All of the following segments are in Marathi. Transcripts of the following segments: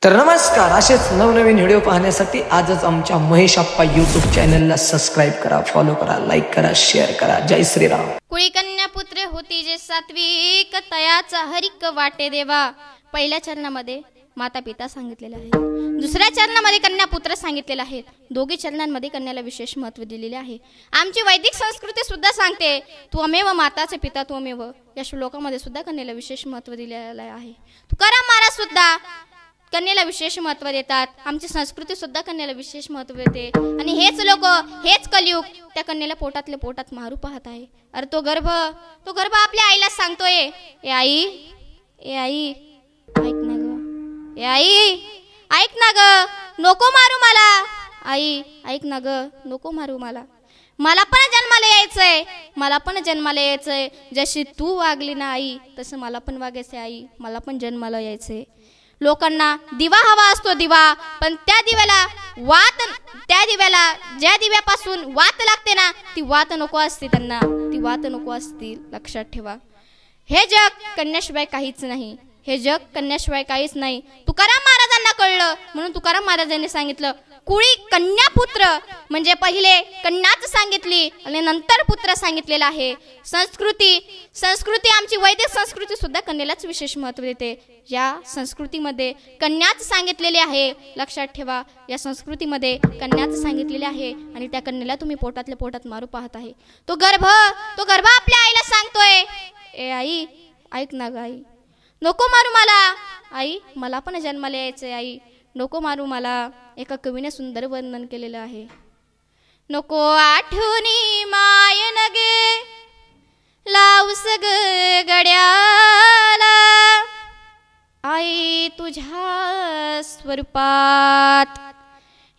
तर नमस्कार, असेच नवनवीन व्हिडिओ पाहण्यासाठी आजच आमच्या महेश आप्पा यूट्यूब चॅनलला सबस्क्राईब करा, फॉलो करा, लाईक करा, शेअर करा. जय श्रीराम. कुळी कन्या पुत्र होती जे सात्विक, तयाचा हरिक वाटे देवा. पहिल्या चरणामध्ये माता पिता सांगितलेले आहे, दुसऱ्या चरणामध्ये कन्या पुत्र सांगितलेले आहेत. दोघी चरणांमध्ये कन्याला विशेष महत्त्व दिलेले आहे. आमची वैदिक संस्कृती सुद्धा सांगते त्वमेव माताचे पिता त्वमेव. या श्लोकामध्ये सुद्धा कन्याला विशेष महत्त्व दिलेले आहे. तुकाराम महाराज सुद्धा कन्याला विशेष महत्त्व देतात. आमची संस्कृती सुद्धा कन्याला विशेष महत्त्व देते. आणि हेच लोक, हेच कलियुग त्या कन्याला पोटातले पोटात मारू पाहत आहे. अरे तो गर्भ आपल्या आईला सांगतोय, ए आई, ए आई, ऐक ना ग, ए आई, ऐक ना ग, नको मारू मला. आई ऐक ना ग, नको मारू मला. मला पण जन्माला यायचंय, मला पण जन्माला यायचंय. जशी तू वागली ना आई, तसं मला पण वागायचंय आई. मला पण जन्माला यायचंय. लोकांना दिवा हवा असतो, दिवा, पण त्या दिव्याला ज्या दिव्यापासून वात लागते ना, ती वात नको असते त्यांना, ती वात नको असते. लक्षात ठेवा, हे जग कन्याशिवाय काहीच नाही. हे जग कन्याशिवाय काहीच नाही. तुकाराम महाराजांना कळलं, म्हणून तुकाराम महाराजांनी सांगितलं कुळी कन्या पुत्र, म्हणजे पहिले कन्याच सांगितली आणि नंतर पुत्र सांगितलेला आहे. संस्कृती आमची वैदिक संस्कृती सुद्धा कन्यालाच विशेष महत्त्व देते. या संस्कृतीमध्ये कन्याच सांगितलेली आहे. लक्षात ठेवा, या संस्कृतीमध्ये कन्याच सांगितलेली आहे. आणि त्या कन्याला तुम्ही पोटातल्या पोटात मारू पाहत आहे. तो गर्भ आपल्या आईला सांगतोय, ए आई, ऐक ना ग आई, नको मारू मला. आई, मला पण जन्माला यायचंय. आई, नको मारू मला. एका कवीने सुंदर वर्णन केलेलं आहे. नको आठवणी मायन गे लावस ग गड्याला, आई तुझ्या स्वरूपात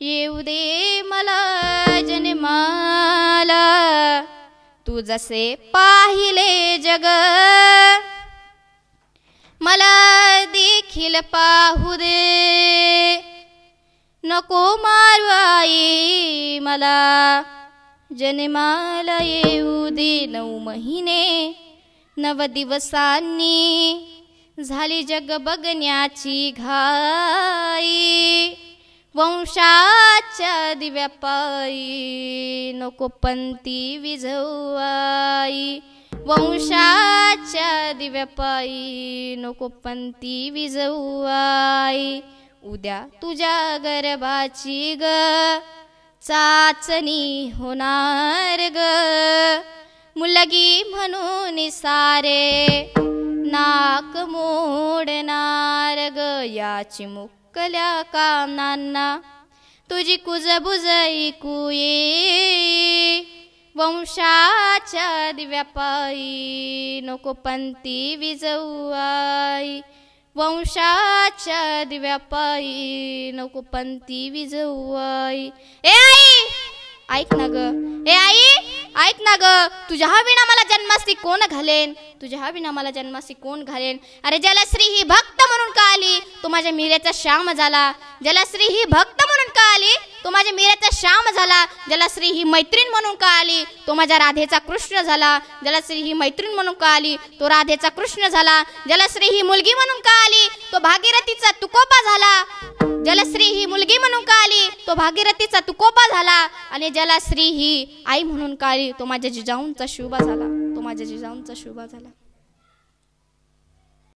येऊ दे मला जन्माला. तू जसे पाहिले जग मला देखील पाहू दे. नको मारू आई मला, जन्माला येऊ दे. 9 महिने 9 दिवसांनी झाली जग बघण्याची घाई. वंशाच्या दिव्यापायी नको पंती विझवू आई. वंशाच्या दिव्यापायी नको पंती विझवू आई. उद्या तुझ्या गर्भाची ग चाचणी होणार ग. मुलगी म्हणून सारे नाक मोडणार ग. याची मुकल्या कानांना तुझी कुजबुज ऐकू ये. वंशाच्या दिव्यापायी नको पंती विझवू आई. वंशाच्या दिव्यापायी नको पंती विझवू आई. ए आई, ऐक ना ग, ए आई, ऐक ना ग, तुझ्या विना मला जन्मासी कोण घालेन. तुझ्या विना मला जन्मासी कोण घालेन. अरे जलश्री ही भक्त म्हणून का आली, तो माझ्या मीरेचा श्याम झाला. जलश्री ही भक्त म्हणून का आली, तो माझ्या मीरेचा श्याम झाला. जलश्री ही मैत्रीण म्हणून का आली, तो माझ्या राधेचा कृष्ण झाला. जलश्री ही मैत्रीण म्हणून का आली, तो राधेचा कृष्ण झाला. जलश्री ही मुलगी म्हणून का आली, तो भागीरथीचा तुकोबा झाला. जलश्री ही मुलगी म्हणून का आली, तो भागीरथीचा तुकोबा झाला. आणि जलश्री ही आई म्हणून का आली, तो माझ्या जिजाऊंचा शुभा झाला. तो माझ्या जिजाऊंचा शुभा झाला.